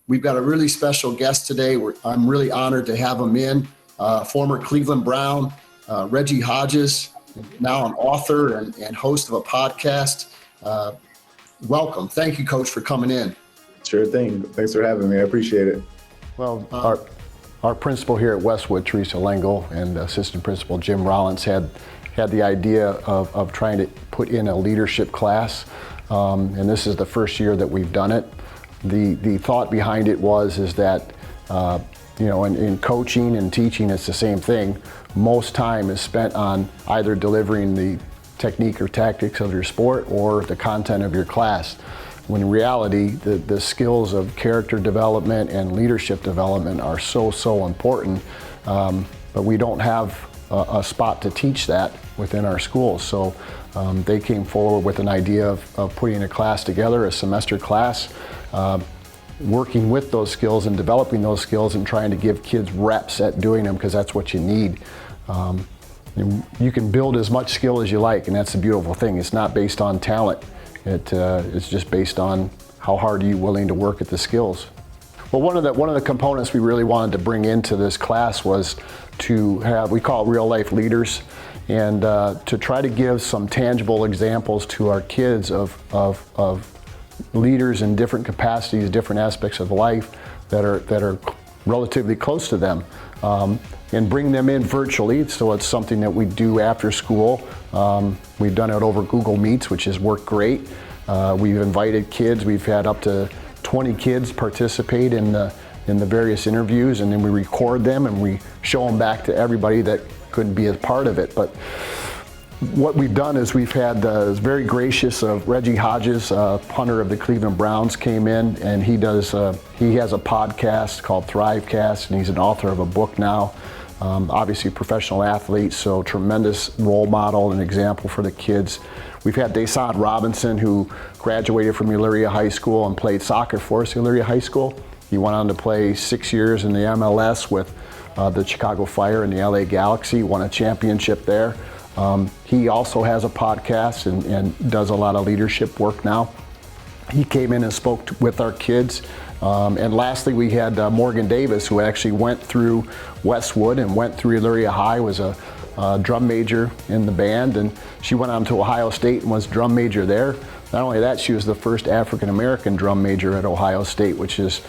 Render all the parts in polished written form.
We've got a really special guest today. I'm really honored to have him in, former Cleveland Brown, Reggie Hodges, now an author and host of a podcast. Welcome. Thank you, Coach, for coming in. Sure thing. Thanks for having me. I appreciate it. Well, our principal here at Westwood, Teresa Lengel, and assistant principal Jim Rollins had the idea of trying to put in a leadership class, and this is the first year that we've done it. The thought behind it is that in coaching and teaching, it's the same thing. Most time is spent on either delivering the technique or tactics of your sport or the content of your class. When in reality, the skills of character development and leadership development are so important, but we don't have a spot to teach that within our schools. So they came forward with an idea of putting a class together, a semester class, working with those skills and developing those skills and trying to give kids reps at doing them, because that's what you need. You can build as much skill as you like, and that's the beautiful thing. It's not based on talent. It's just based on how hard are you willing to work at the skills. Well, one of the components we really wanted to bring into this class was to have, we call it real life leaders, and to try to give some tangible examples to our kids of leaders in different capacities, different aspects of life that are relatively close to them, and bring them in virtually. So it's something that we do after school. We've done it over Google Meets, which has worked great. We've invited kids. We've had up to 20 kids participate in the various interviews, and then we record them and we show them back to everybody that couldn't be a part of it. But what we've done is we've had very gracious of Reggie Hodges, punter of the Cleveland Browns, came in, and he has a podcast called Thrivecast, and he's an author of a book now. Obviously a professional athlete, so tremendous role model and example for the kids. We've had Todd Robinson, who graduated from Elyria High School and played soccer for us at Elyria High School. He went on to play 6 years in the MLS with the Chicago Fire and the LA Galaxy, won a championship there. He also has a podcast and does a lot of leadership work now. He came in and spoke with our kids. And lastly, we had Morgan Davis, who actually went through Westwood and went through Elyria High, was a drum major in the band, and she went on to Ohio State and was drum major there. Not only that, she was the first African-American drum major at Ohio State, which is,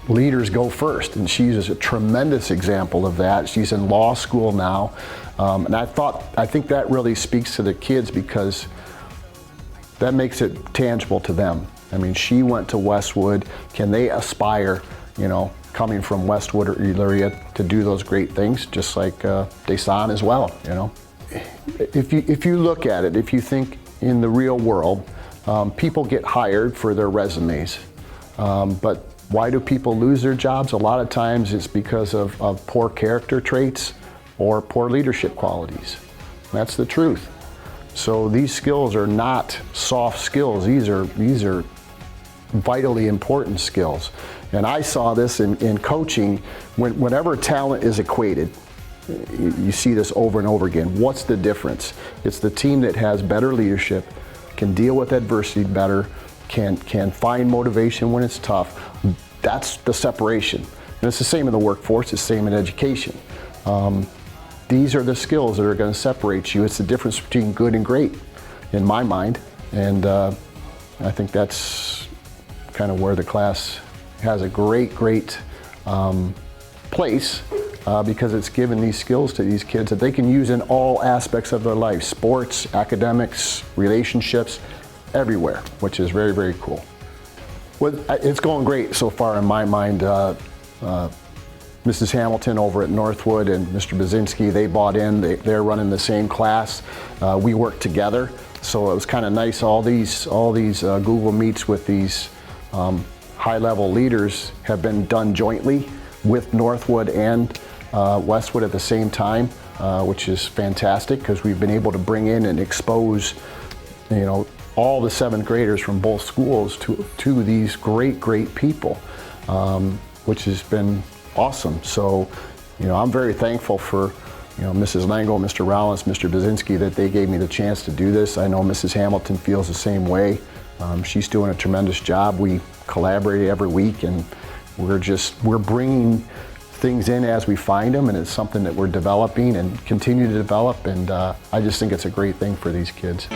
leaders go first, and she's a tremendous example of that. She's in law school now, and I think that really speaks to the kids, because that makes it tangible to them. I mean, she went to Westwood. Can they aspire, coming from Westwood or Elyria, to do those great things, just like Desan as well, If you look at it, if you think in the real world, people get hired for their resumes, but why do people lose their jobs? A lot of times it's because of poor character traits or poor leadership qualities. That's the truth. So these skills are not soft skills. These are vitally important skills. And I saw this in coaching. Whenever talent is equated, you see this over and over again. What's the difference? It's the team that has better leadership, can deal with adversity better, can find motivation when it's tough. That's the separation. And it's the same in the workforce, it's the same in education. These are the skills that are going to separate you. It's the difference between good and great, in my mind. And I think that's kind of where the class has a great place, because it's given these skills to these kids that they can use in all aspects of their life: sports, academics, relationships, everywhere, which is very, very cool. Well, it's going great so far in my mind. Mrs. Hamilton over at Northwood and Mr. Bazinski, they bought in. They're running the same class. We work together, so it was kind of nice. All these Google Meets with these high-level leaders have been done jointly with Northwood and Westwood at the same time, which is fantastic, because we've been able to bring in and expose, all the seventh graders from both schools to these great people, which has been awesome. So, I'm very thankful for, Mrs. Lango, Mr. Rollins, Mr. Bazinski, that they gave me the chance to do this. I know Mrs. Hamilton feels the same way. She's doing a tremendous job. We collaborate every week, and we're bringing things in as we find them, and it's something that we're developing and continue to develop, and I just think it's a great thing for these kids.